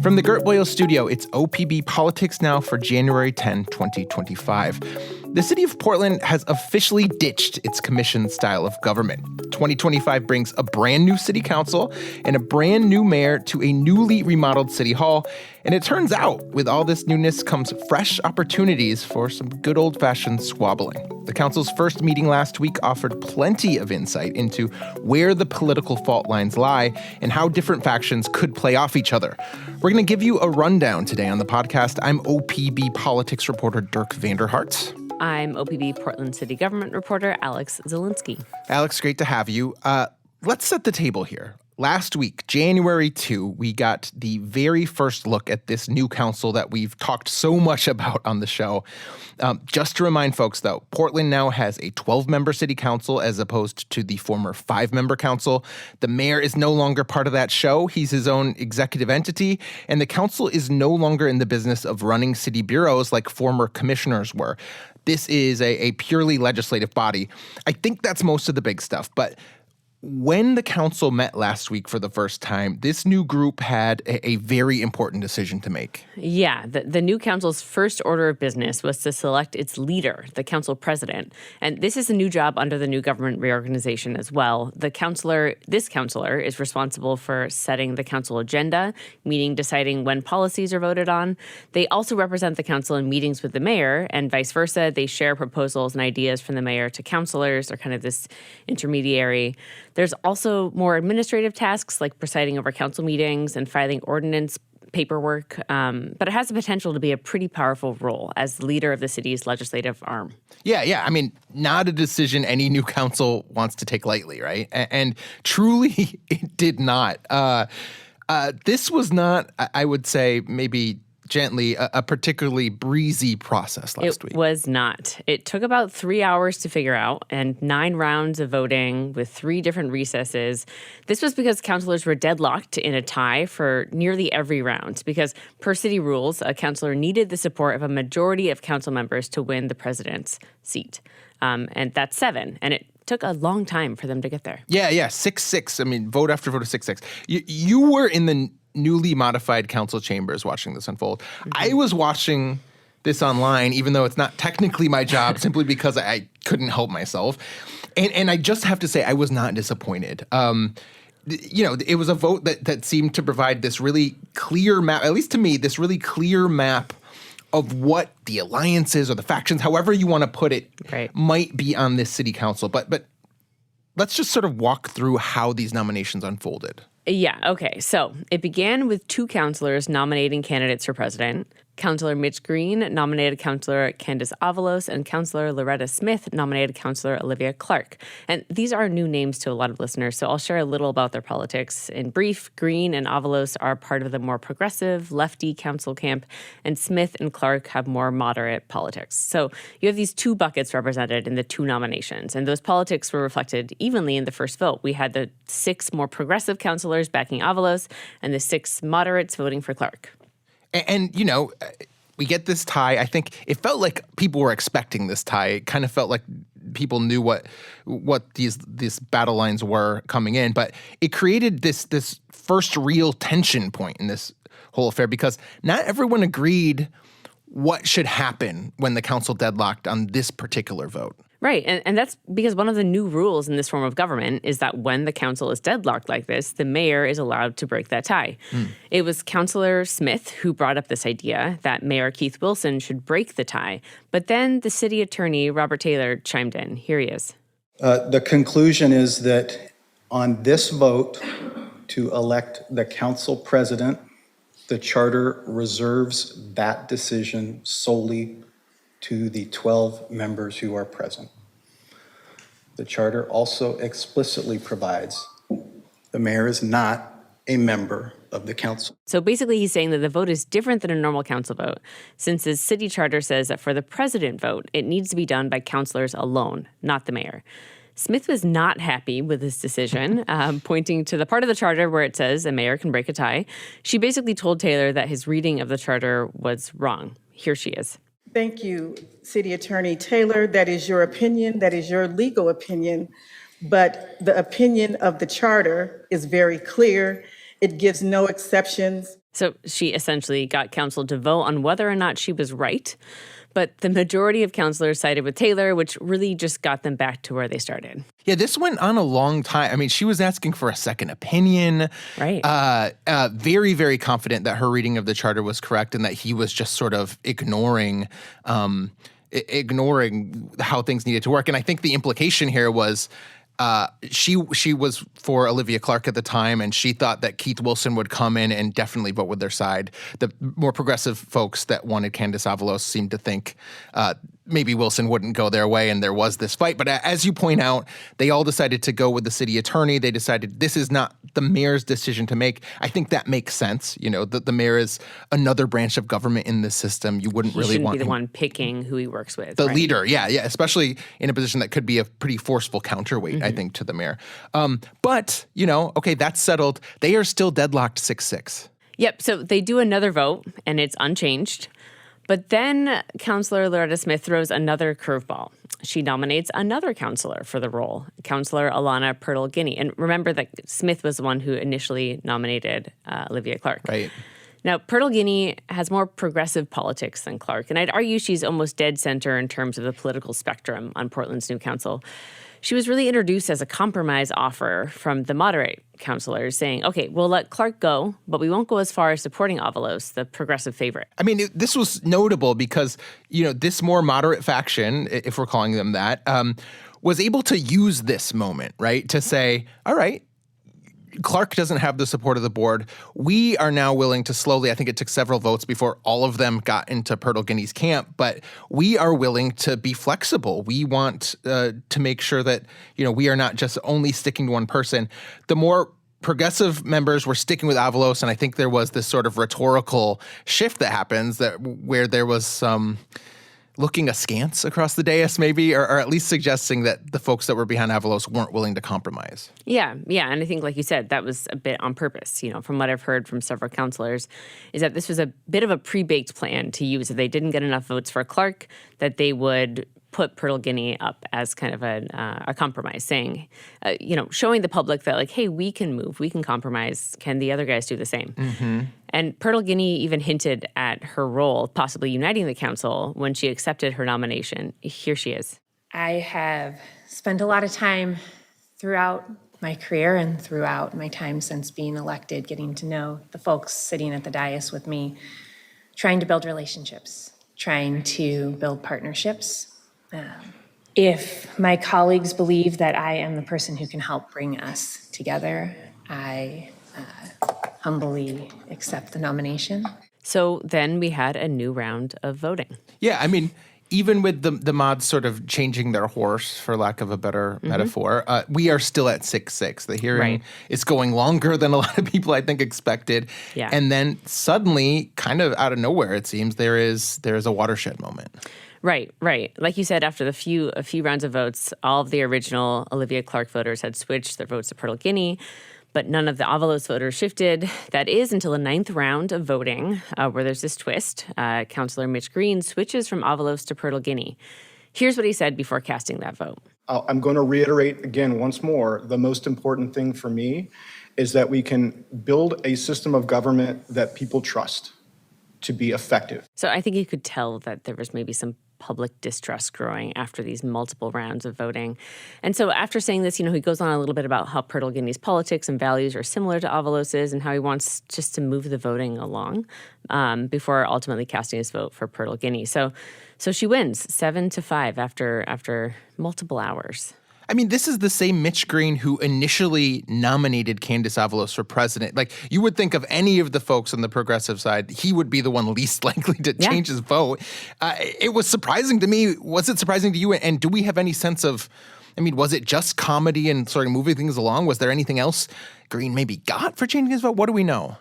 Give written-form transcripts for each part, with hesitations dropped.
From the Gert Boyle studio, it's OPB Politics Now for January 10, 2025. The city of Portland has officially ditched its commission style of government. 2025 brings a brand new city council and a brand new mayor to a newly remodeled city hall. And it turns out, with all this newness comes fresh opportunities for some good old-fashioned squabbling. The council's first meeting last week offered plenty of insight into where the political fault lines lie and how different factions could play off each other. We're going to give you a rundown today on the podcast. I'm OPB Politics reporter Dirk VanderHart. I'm OPB Portland City Government reporter Alex Zielinski. Alex, great to have you. Let's set the table here. Last week, January 2, we got the very first look at this new council that we've talked so much about on the show. Just to remind folks, though, Portland now has a 12-member city council as opposed to the former 5-member council. The mayor is no longer part of that show. He's his own executive entity, and the council is no longer in the business of running city bureaus like former commissioners were. This is a purely legislative body. I think that's most of the big stuff, but when the council met last week for the first time, this new group had a very important decision to make. Yeah, the new council's first order of business was to select its leader, the council president. And this is a new job under the new government reorganization as well. This councilor is responsible for setting the council agenda, meaning deciding when policies are voted on. They also represent the council in meetings with the mayor and vice versa. They share proposals and ideas from the mayor to councilors, or kind of this intermediary. There's also more administrative tasks like presiding over council meetings and filing ordinance paperwork, but it has the potential to be a pretty powerful role as leader of the city's legislative arm. Yeah. I mean, not a decision any new council wants to take lightly, right? And truly, it did not. This was not, I would say, maybe gently, a particularly breezy process last week. It was not. It took about 3 hours to figure out and 9 rounds of voting with 3 different recesses. This was because councilors were deadlocked in a tie for nearly every round because per city rules, a councilor needed the support of a majority of council members to win the president's seat. And that's 7. And it took a long time for them to get there. Yeah. 6-6. I mean, vote after vote of 6-6. You were in the newly modified council chambers watching this unfold. Mm-hmm. I was watching this online, even though it's not technically my job, simply because I couldn't help myself. And I just have to say, I was not disappointed. It was a vote that seemed to provide this really clear map, at least to me, this really clear map of what the alliances or the factions, however you want to put it, right, might be on this city council. But let's just sort of walk through how these nominations unfolded. Yeah, okay. So it began with 2 councilors nominating candidates for president. Councilor Mitch Green nominated Councilor Candace Avalos, and Councilor Loretta Smith nominated Councilor Olivia Clark. And these are new names to a lot of listeners, so I'll share a little about their politics. In brief, Green and Avalos are part of the more progressive, lefty council camp, and Smith and Clark have more moderate politics. So you have these 2 buckets represented in the 2 nominations, and those politics were reflected evenly in the first vote. We had the 6 more progressive councilors backing Avalos, and the 6 moderates voting for Clark. And, we get this tie. I think it felt like people were expecting this tie. It kind of felt like people knew what these battle lines were coming in. But it created this first real tension point in this whole affair because not everyone agreed what should happen when the council deadlocked on this particular vote. Right, and that's because one of the new rules in this form of government is that when the council is deadlocked like this, the mayor is allowed to break that tie. It was Councilor Smith who brought up this idea that Mayor Keith Wilson should break the tie. But then the city attorney, Robert Taylor, chimed in. Here he is. The conclusion is that on this vote to elect the council president, the charter reserves that decision solely to the 12 members who are present. The charter also explicitly provides the mayor is not a member of the council. So basically he's saying that the vote is different than a normal council vote, since the city charter says that for the president vote, it needs to be done by councilors alone, not the mayor. Smith was not happy with this decision, pointing to the part of the charter where it says a mayor can break a tie. She basically told Taylor that his reading of the charter was wrong. Here she is. Thank you, City Attorney Taylor. That is your opinion. That is your legal opinion. But the opinion of the charter is very clear. It gives no exceptions So she essentially got council to vote on whether or not she was right. But the majority of councilors sided with Taylor, which really just got them back to where they started. Yeah, this went on a long time. I mean, she was asking for a second opinion. Right. Very, very confident that her reading of the charter was correct and that he was just sort of ignoring how things needed to work. And I think the implication here was she was for Olivia Clark at the time, and she thought that Keith Wilson would come in and definitely vote with their side. The more progressive folks that wanted Candace Avalos seemed to think maybe Wilson wouldn't go their way, and there was this fight. But as you point out, they all decided to go with the city attorney. They decided this is not the mayor's decision to make. I think that makes sense. You know, the mayor is another branch of government in this system. You wouldn't really want be the one picking who he works with. The leader, yeah, especially in a position that could be a pretty forceful counterweight, I think, to the mayor. But, okay, that's settled. They are still deadlocked 6-6. Yep, so they do another vote, and it's unchanged. But then Councilor Loretta Smith throws another curveball. She nominates another councilor for the role, Councilor Alana Purtle-Guinea. And remember that Smith was the one who initially nominated Olivia Clark. Right. Now, Purtle-Guinea has more progressive politics than Clark, and I'd argue she's almost dead center in terms of the political spectrum on Portland's new council. She was really introduced as a compromise offer from the moderate councilors saying, okay, we'll let Clark go, but we won't go as far as supporting Avalos, the progressive favorite. I mean, this was notable because, this more moderate faction, if we're calling them that, was able to use this moment, right, to say, all right, Clark doesn't have the support of the board. We are now willing to slowly, I think it took several votes before all of them got into Purtle-Guinea's camp, but we are willing to be flexible. We want to make sure that, we are not just only sticking to one person. The more progressive members were sticking with Avalos, and I think there was this sort of rhetorical shift that happens where there was some looking askance across the dais maybe, or at least suggesting that the folks that were behind Avalos weren't willing to compromise. Yeah. And I think, like you said, that was a bit on purpose. From what I've heard from several councilors, is that this was a bit of a pre-baked plan to use. If they didn't get enough votes for Clark, that they would put Purtle-Guinea up as kind of a compromise, saying, showing the public that, like, hey, we can move, we can compromise. Can the other guys do the same? Mm-hmm. And Purtle-Guinea even hinted at her role, possibly uniting the council, when she accepted her nomination. Here she is. I have spent a lot of time throughout my career and throughout my time since being elected, getting to know the folks sitting at the dais with me, trying to build relationships, trying to build partnerships. If my colleagues believe that I am the person who can help bring us together, I humbly accept the nomination. So then we had a new round of voting. Yeah, I mean, even with the mods sort of changing their horse, for lack of a better metaphor, we are still at 6-6. The hearing is going longer than a lot of people, I think, expected. Yeah. And then suddenly, kind of out of nowhere, it seems, there is a watershed moment. Right. Like you said, after a few rounds of votes, all of the original Olivia Clark voters had switched their votes to Purtle-Guinea, but none of the Avalos voters shifted. That is until the 9th round of voting, where there's this twist. Councilor Mitch Green switches from Avalos to Purtle-Guinea. Here's what he said before casting that vote. I'm going to reiterate again once more, the most important thing for me is that we can build a system of government that people trust to be effective. So I think you could tell that there was maybe some public distrust growing after these multiple rounds of voting. And so after saying this, he goes on a little bit about how Purtle-Guinea's politics and values are similar to Avalos's and how he wants just to move the voting along before ultimately casting his vote for Purtle-Guinea. So she wins 7-5 after multiple hours. I mean, this is the same Mitch Green who initially nominated Candace Avalos for president. Like, you would think of any of the folks on the progressive side, he would be the one least likely to change his vote. It was surprising to me. Was it surprising to you? And do we have any sense of, was it just comedy and sort of moving things along? Was there anything else Green maybe got for changing his vote? What do we know?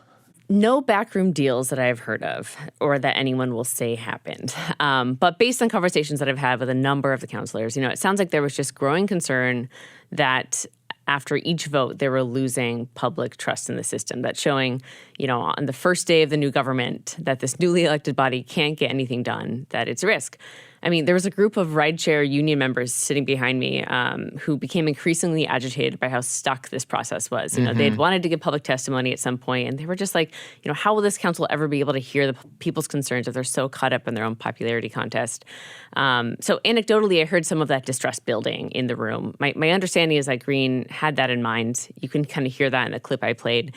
No backroom deals that I've heard of or that anyone will say happened. But based on conversations that I've had with a number of the councilors, it sounds like there was just growing concern that after each vote, they were losing public trust in the system. That showing, on the first day of the new government, that this newly elected body can't get anything done, that it's a risk. I mean, there was a group of rideshare union members sitting behind me who became increasingly agitated by how stuck this process was. You know, they had wanted to give public testimony at some point, and they were just like, you know, how will this council ever be able to hear the people's concerns if they're so caught up in their own popularity contest? So anecdotally, I heard some of that distrust building in the room. My understanding is that Green had that in mind. You can kind of hear that in the clip I played.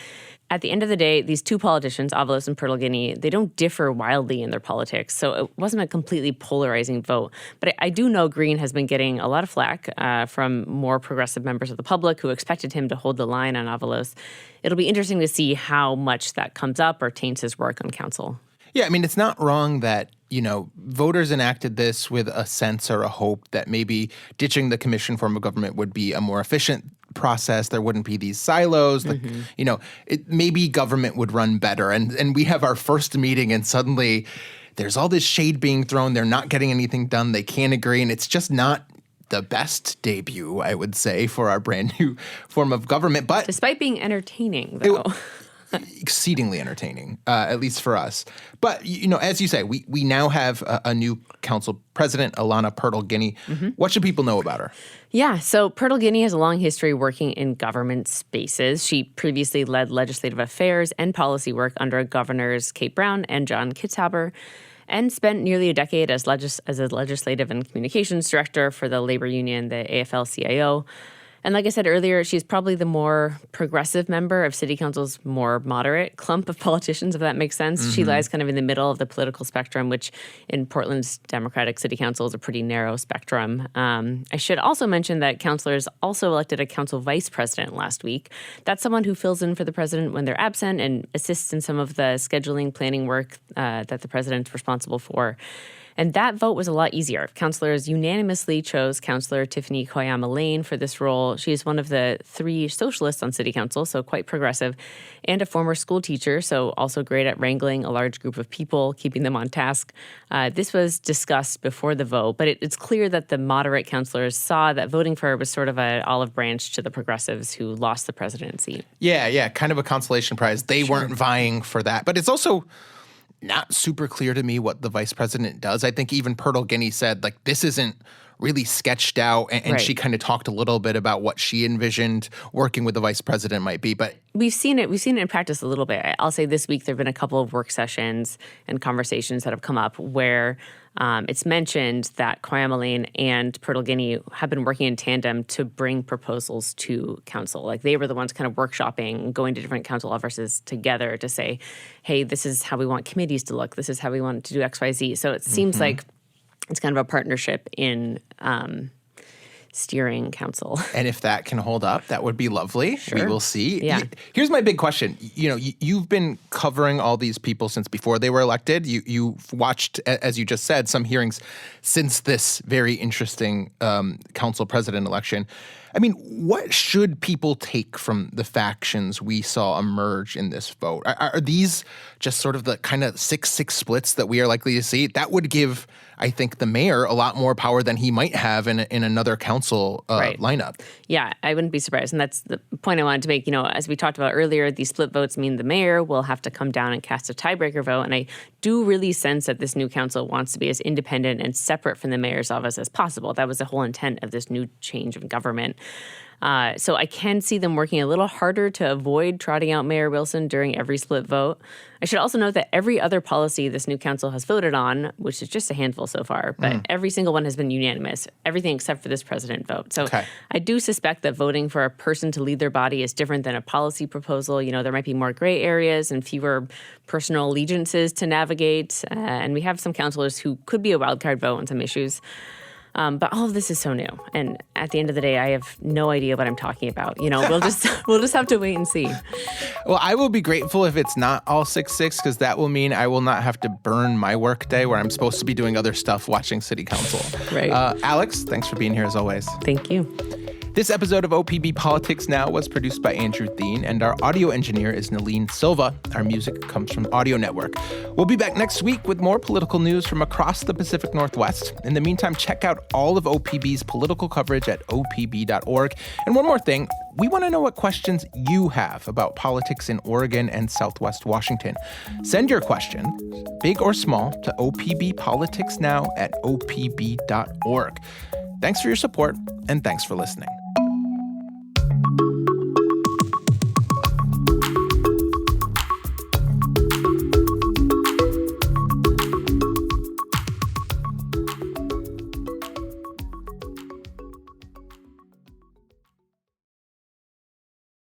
At the end of the day, these two politicians, Avalos and Pertolgini, they don't differ wildly in their politics, so it wasn't a completely polarizing vote. But I do know Green has been getting a lot of flack from more progressive members of the public who expected him to hold the line on Avalos. It'll be interesting to see how much that comes up or taints his work on council. Yeah, I mean, it's not wrong that, you know, voters enacted this with a sense or a hope that maybe ditching the commission form of government would be a more efficient process. There wouldn't be these silos. Like, you know, maybe government would run better. And we have our first meeting and suddenly there's all this shade being thrown. They're not getting anything done. They can't agree. And it's just not the best debut, I would say, for our brand new form of government. But despite being entertaining, though. Exceedingly entertaining, at least for us. But, you know, as you say, we now have a new council president, Ilana Pertolgini. What should people know about her? Yeah, so Pertolgini has a long history working in government spaces. She previously led legislative affairs and policy work under governors Kate Brown and John Kitzhaber, and spent nearly a decade as a legislative and communications director for the labor union, the AFL-CIO. And like I said earlier, she's probably the more progressive member of City Council's more moderate clump of politicians, if that makes sense. She lies kind of in the middle of the political spectrum, which in Portland's Democratic City Council is a pretty narrow spectrum. I should also mention that councilors also elected a council vice president last week. That's someone who fills in for the president when they're absent and assists in some of the scheduling, planning work that the president's responsible for. And that vote was a lot easier. Councilors unanimously chose Councilor Tiffany Koyama Lane for this role. She is one of the 3 socialists on City Council, so quite progressive, and a former school teacher, so also great at wrangling a large group of people, keeping them on task. This was discussed before the vote, but it's clear that the moderate councilors saw that voting for her was sort of an olive branch to the progressives who lost the presidency. Yeah, kind of a consolation prize. They weren't vying for that. But it's also not super clear to me what the vice president does. I think even Pertolgini said, like, this isn't really sketched out, and she kind of talked a little bit about what she envisioned working with the vice president might be. But we've seen it in practice a little bit. I'll say this week there have been a couple of work sessions and conversations that have come up where it's mentioned that Koyama Lane and Pertolgini have been working in tandem to bring proposals to council. Like, they were the ones kind of workshopping, going to different council offices together to say, hey, this is how we want committees to look. This is how we want to do X, Y, Z. So it seems like it's kind of a partnership in steering council. And if that can hold up, that would be lovely. Sure. We will see. Yeah. Here's my big question. You know, you've been covering all these people since before they were elected. You've watched, as you just said, some hearings since this very interesting council president election. I mean, what should people take from the factions we saw emerge in this vote? Are these just sort of the kind of 6-6 splits that we are likely to see? That would give, I think, the mayor a lot more power than he might have in another council lineup. Yeah, I wouldn't be surprised. And that's the point I wanted to make. You know, as we talked about earlier, these split votes mean the mayor will have to come down and cast a tiebreaker vote. And I do really sense that this new council wants to be as independent and separate from the mayor's office as possible. That was the whole intent of this new change of government. So I can see them working a little harder to avoid trotting out Mayor Wilson during every split vote. I should also note that every other policy this new council has voted on, which is just a handful so far, but every single one has been unanimous, everything except for this president vote. So I do suspect that voting for a person to lead their body is different than a policy proposal. You know, there might be more gray areas and fewer personal allegiances to navigate. And we have some councilors who could be a wild card vote on some issues. But all of this is so new, and at the end of the day, I have no idea what I'm talking about. You know, we'll just have to wait and see. Well, I will be grateful if it's not all 6-6, because that will mean I will not have to burn my work day where I'm supposed to be doing other stuff, watching City Council. Right. Alex, thanks for being here as always. Thank you. This episode of OPB Politics Now was produced by Andrew Thien, and our audio engineer is Nalene Silva. Our music comes from Audio Network. We'll be back next week with more political news from across the Pacific Northwest. In the meantime, check out all of OPB's political coverage at opb.org. And one more thing, we want to know what questions you have about politics in Oregon and Southwest Washington. Send your question, big or small, to opbpoliticsnow@opb.org. Thanks for your support, and thanks for listening.